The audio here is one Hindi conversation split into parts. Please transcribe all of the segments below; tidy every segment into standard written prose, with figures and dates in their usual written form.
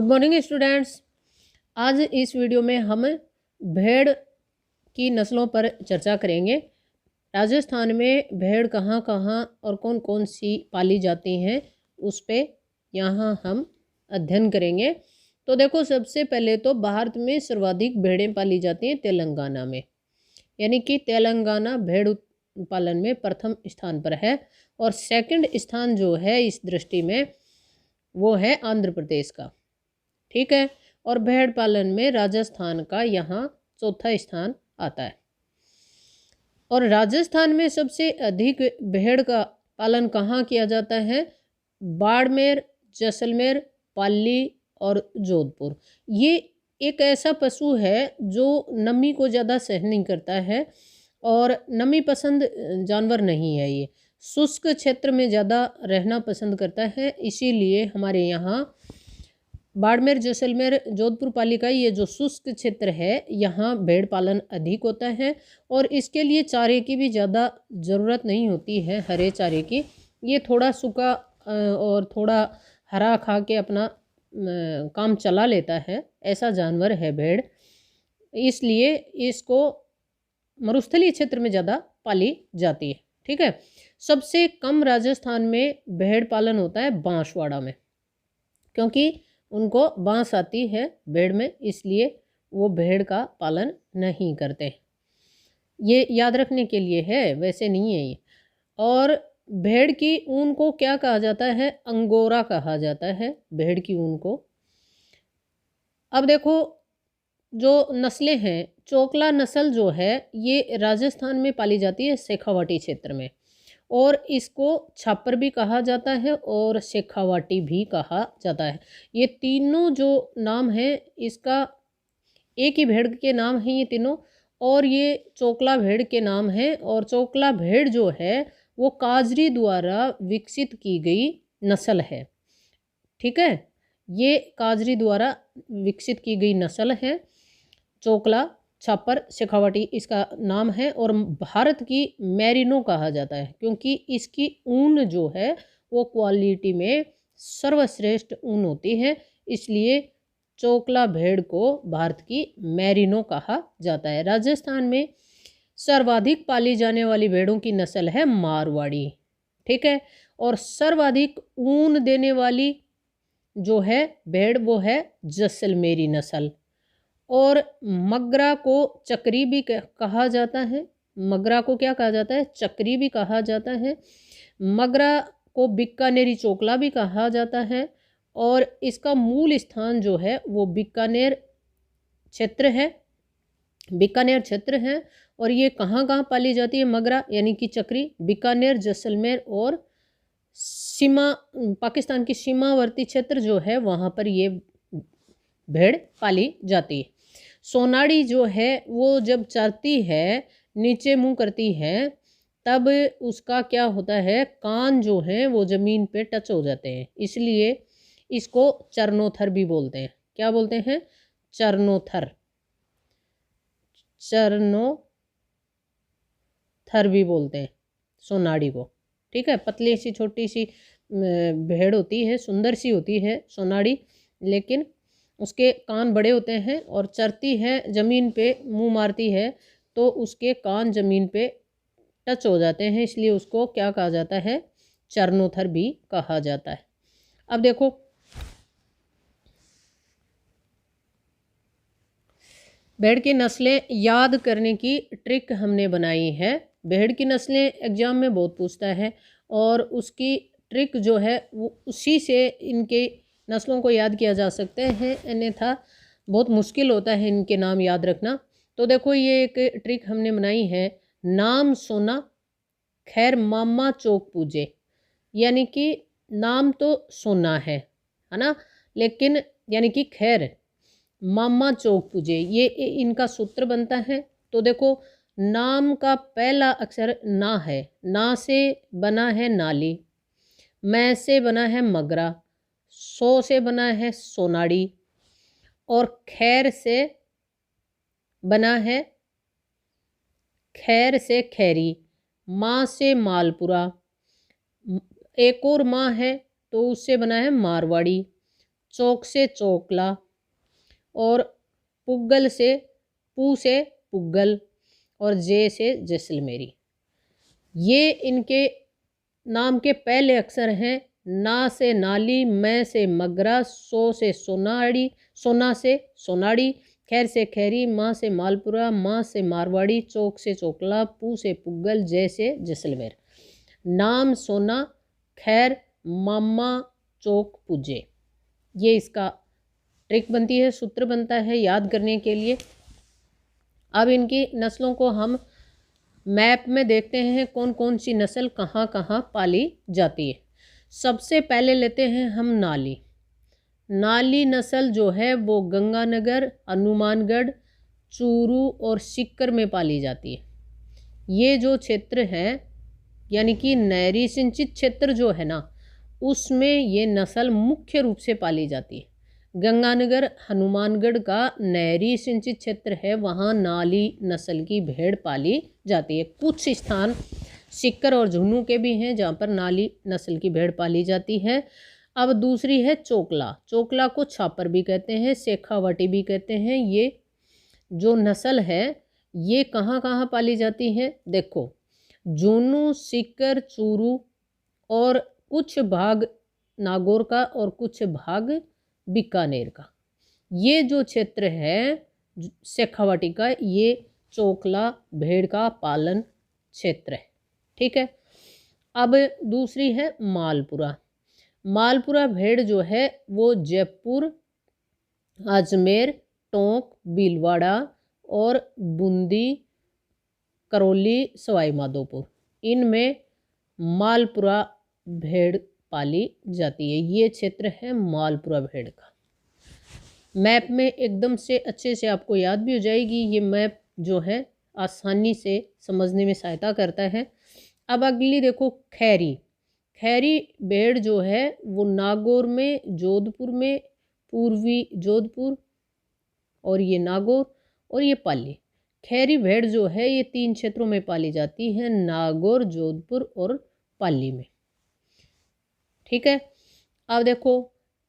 Good morning students. आज इस वीडियो में हम भेड़ की नस्लों पर चर्चा करेंगे। राजस्थान में भेड़ कहाँ कहाँ और कौन कौन सी पाली जाती हैं उस पे यहाँ हम अध्ययन करेंगे। तो देखो, सबसे पहले तो भारत में सर्वाधिक भेड़ें पाली जाती हैं तेलंगाना में, यानी कि तेलंगाना भेड़ पालन में प्रथम स्थान पर है। और सेकंड स्थान जो है इस दृष्टि में वो है आंध्र प्रदेश का। ठीक है। और भेड़ पालन में राजस्थान का यहाँ चौथा स्थान आता है। और राजस्थान में सबसे अधिक भेड़ का पालन कहाँ किया जाता है? बाड़मेर, जैसलमेर, पाली और जोधपुर। ये एक ऐसा पशु है जो नमी को ज़्यादा सहन नहीं करता है और नमी पसंद जानवर नहीं है। ये शुष्क क्षेत्र में ज़्यादा रहना पसंद करता है, इसीलिए हमारे यहाँ बाड़मेर, जैसलमेर, जोधपुर पाली का ये जो शुष्क क्षेत्र है यहाँ भेड़ पालन अधिक होता है। और इसके लिए चारे की भी ज़्यादा ज़रूरत नहीं होती है, हरे चारे की। ये थोड़ा सूखा और थोड़ा हरा खा के अपना काम चला लेता है, ऐसा जानवर है भेड़। इसलिए इसको मरुस्थलीय क्षेत्र में ज़्यादा पाली जाती है। ठीक है। सबसे कम राजस्थान में भेड़ पालन होता है बांसवाड़ा में, क्योंकि उनको बांस आती है भेड़ में, इसलिए वो भेड़ का पालन नहीं करते। ये याद रखने के लिए है, वैसे नहीं है ये। और भेड़ की ऊन को क्या कहा जाता है? अंगोरा कहा जाता है भेड़ की ऊन को। अब देखो, जो नस्लें हैं, चोकला नस्ल जो है ये राजस्थान में पाली जाती है शेखावाटी क्षेत्र में, और इसको छापर भी कहा जाता है और शेखावाटी भी कहा जाता है। ये तीनों जो नाम हैं इसका एक ही भेड़ के नाम हैं ये तीनों, और ये चोकला भेड़ के नाम हैं। और चोकला भेड़ जो है वो काजरी द्वारा विकसित की गई नस्ल है। ठीक है, ये काजरी द्वारा विकसित की गई नस्ल है। चोकला, छापर, शेखावाटी इसका नाम है। और भारत की मैरिनो कहा जाता है, क्योंकि इसकी ऊन जो है वो क्वालिटी में सर्वश्रेष्ठ ऊन होती है, इसलिए चोकला भेड़ को भारत की मैरिनो कहा जाता है। राजस्थान में सर्वाधिक पाली जाने वाली भेड़ों की नस्ल है मारवाड़ी। ठीक है। और सर्वाधिक ऊन देने वाली जो है भेड़ वो है जैसलमेरी नस्ल। और मगरा को चक्री भी कहा जाता है। मगरा को क्या कहा जाता है? चक्री भी कहा जाता है। मगरा को बीकानेरी चोकला भी कहा जाता है। और इसका मूल स्थान जो है वो बीकानेर क्षेत्र है, बीकानेर क्षेत्र है। और ये कहाँ कहाँ पाली जाती है मगरा यानी कि चक्री? बीकानेर, जैसलमेर और सीमा, पाकिस्तान की सीमावर्ती क्षेत्र जो है वहाँ पर ये भेड़ पाली जाती है। सोनाड़ी जो है वो जब चरती है, नीचे मुंह करती है, तब उसका क्या होता है, कान जो है वो ज़मीन पे टच हो जाते हैं, इसलिए इसको चरनोथर भी बोलते हैं। क्या बोलते हैं? चरनोथर, चरनोथर भी बोलते हैं सोनाड़ी को। ठीक है। पतली सी छोटी सी भेड़ होती है, सुंदर सी होती है सोनाड़ी, लेकिन उसके कान बड़े होते हैं और चरती है, ज़मीन पे मुंह मारती है तो उसके कान ज़मीन पे टच हो जाते हैं, इसलिए उसको क्या कहा जाता है? चरनोथर भी कहा जाता है। अब देखो, भेड़ की नस्लें याद करने की ट्रिक हमने बनाई है। भेड़ की नस्लें एग्जाम में बहुत पूछता है और उसकी ट्रिक जो है वो उसी से इनके नस्लों को याद किया जा सकते हैं, अन्यथा बहुत मुश्किल होता है इनके नाम याद रखना। तो देखो, ये एक ट्रिक हमने बनाई है। नाम सोना, खैर मामा चौक पूजे। यानी कि नाम तो सोना है ना, लेकिन यानी कि खैर मामा चौक पूजे, ये इनका सूत्र बनता है। तो देखो, नाम का पहला अक्षर ना है, ना से बना है नाली, मैं से बना है मगरा, सो से बना है सोनाड़ी, और खैर से बना है, खैर से खैरी, माँ से मालपुरा, एक और माँ है तो उससे बना है मारवाड़ी, चौक से चोकला, और पुग्गल से पू से पुग्गल, और जे से जैसलमेरी। ये इनके नाम के पहले अक्षर हैं। ना से नाली, मैं से मगरा, सो से सोनाड़ी, सोना से सोनाड़ी, खैर से खैरी, माँ से मालपुरा, माँ से मारवाड़ी, चौक से चोकला, पू से पुग्गल, जय से जैसलमेर। नाम सोना, खैर मामा, चौक पुजे। ये इसका ट्रिक बनती है, सूत्र बनता है याद करने के लिए। अब इनकी नस्लों को हम मैप में देखते हैं कौन कौन सी नस्ल कहाँ कहाँ पाली जाती है। सबसे पहले लेते हैं हम नाली। नाली नस्ल जो है वो गंगानगर, हनुमानगढ़, चूरू और सीकर में पाली जाती है। ये जो क्षेत्र है यानी कि नहरी सिंचित क्षेत्र जो है ना, उसमें ये नस्ल मुख्य रूप से पाली जाती है। गंगानगर हनुमानगढ़ का नहरी सिंचित क्षेत्र है, वहाँ नाली नस्ल की भेड़ पाली जाती है। कुछ स्थान सीकर और झुन्नू के भी हैं जहाँ पर नाली नस्ल की भेड़ पाली जाती है। अब दूसरी है चोकला। चोकला को छापर भी कहते हैं, शेखावाटी भी कहते हैं। ये जो नस्ल है ये कहाँ कहाँ पाली जाती है, देखो झुन्नू, सीकर, चूरू और कुछ भाग नागौर का और कुछ भाग बीकानेर का। ये जो क्षेत्र है शेखावाटी का, ये चोकला भेड़ का पालन क्षेत्र है। ठीक है। अब दूसरी है मालपुरा। मालपुरा भेड़ जो है वो जयपुर, अजमेर, टोंक, भीलवाड़ा और बूंदी, करौली, सवाई माधोपुर, इनमें मालपुरा भेड़ पाली जाती है। ये क्षेत्र है मालपुरा भेड़ का। मैप में एकदम से अच्छे से आपको याद भी हो जाएगी। ये मैप जो है आसानी से समझने में सहायता करता है। अब अगली देखो खैरी। खैरी भेड़ जो है वो नागौर में, जोधपुर में, पूर्वी जोधपुर और ये नागौर और ये पाली। खैरी भेड़ जो है ये 3 क्षेत्रों में पाली जाती है, नागौर, जोधपुर और पाली में। ठीक है। अब देखो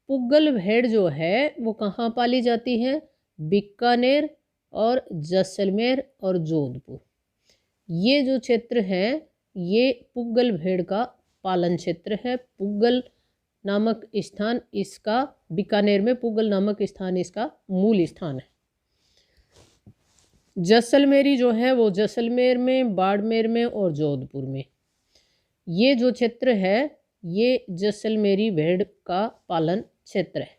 पुग्गल भेड़ जो है वो कहाँ पाली जाती है, बीकानेर और जैसलमेर और जोधपुर। ये जो क्षेत्र है ये पुग्गल भेड़ का पालन क्षेत्र है। पुग्गल नामक स्थान इसका, बीकानेर में पुग्गल नामक स्थान इसका मूल स्थान है। जैसलमेरी जो है वो जैसलमेर में, बाड़मेर में और जोधपुर में। ये जो क्षेत्र है ये जैसलमेरी भेड़ का पालन क्षेत्र है,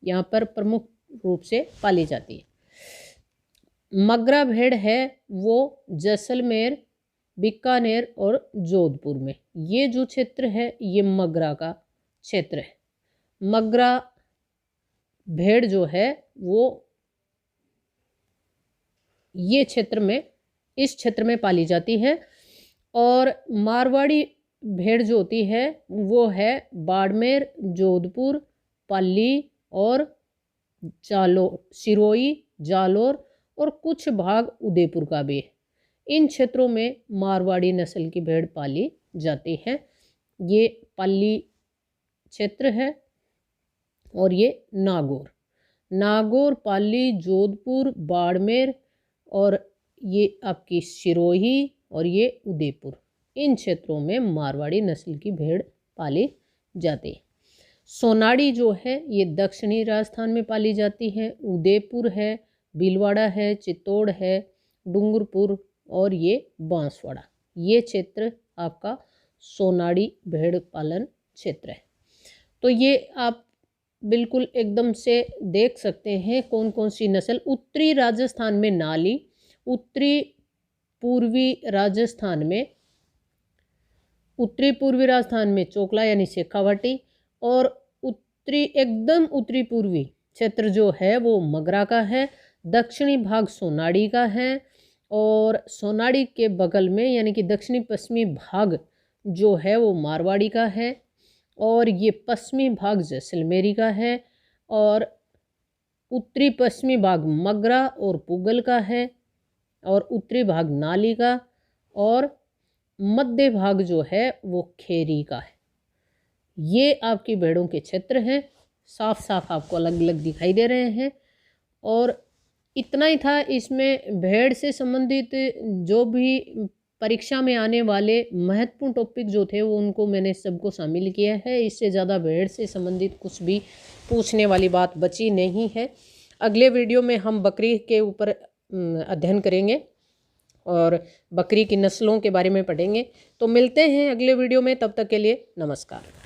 यहाँ पर प्रमुख रूप से पाली जाती है। मगरा भेड़ है वो जैसलमेर, बीकानेर और जोधपुर में। ये जो क्षेत्र है ये मगरा का क्षेत्र है। मगरा भेड़ जो है वो ये क्षेत्र में, इस क्षेत्र में पाली जाती है। और मारवाड़ी भेड़ जो होती है वो है बाड़मेर, जोधपुर, पाली और सिरोही, जालोर और कुछ भाग उदयपुर का भी है। इन क्षेत्रों में मारवाड़ी नस्ल की भेड़ पाली जाती है। ये पाली क्षेत्र है। और ये नागौर, पाली, जोधपुर, बाड़मेर और ये आपकी सिरोही और ये उदयपुर, इन क्षेत्रों में मारवाड़ी नस्ल की भेड़ पाली जाती है। सोनाड़ी जो है ये दक्षिणी राजस्थान में पाली जाती है। उदयपुर है, भीलवाड़ा है, चित्तौड़ है, डूंगरपुर और ये बांसवाड़ा, ये क्षेत्र आपका सोनाड़ी भेड़ पालन क्षेत्र है। तो ये आप बिल्कुल एकदम से देख सकते हैं कौन कौन सी नस्ल। उत्तरी राजस्थान में नाली, उत्तरी पूर्वी राजस्थान में चोकला यानी शेखावाटी, और एकदम उत्तरी पूर्वी क्षेत्र जो है वो मगरा का है। दक्षिणी भाग सोनाड़ी का है और सोनाड़ी के बगल में यानी कि दक्षिणी पश्चिमी भाग जो है वो मारवाड़ी का है और ये पश्चिमी भाग जैसलमेरी का है और उत्तरी पश्चिमी भाग मगरा और पुगल का है और उत्तरी भाग नाली का और मध्य भाग जो है वो खेरी का है। ये आपकी भेड़ों के क्षेत्र हैं। साफ साफ आपको अलग अलग दिखाई दे रहे हैं। और इतना ही था इसमें भेड़ से संबंधित जो भी परीक्षा में आने वाले महत्वपूर्ण टॉपिक जो थे वो उनको मैंने सबको शामिल किया है। इससे ज़्यादा भेड़ से संबंधित कुछ भी पूछने वाली बात बची नहीं है। अगले वीडियो में हम बकरी के ऊपर अध्ययन करेंगे और बकरी की नस्लों के बारे में पढ़ेंगे। तो मिलते हैं अगले वीडियो में, तब तक के लिए नमस्कार।